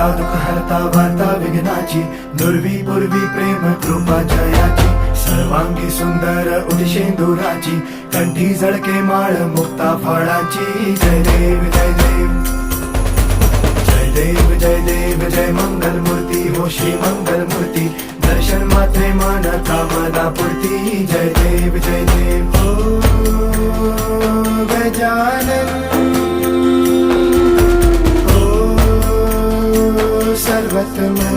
हरता दुःख हरता वार्ता विघ्नाची, दुर्वी पूर्वी प्रेम कृपा जयाची, सर्वांगी सुंदर उदिशेंदुराची, कंठी झळके माळ मुक्ता फळाची. जय देव जय देव जय देव जय देव जय मंगल मूर्ती हो श्री मंगल मूर्ती, दर्शन मात्रे मन कामना पूर्ती. जय देव जय देव हो गजानन हो सर्वतमन.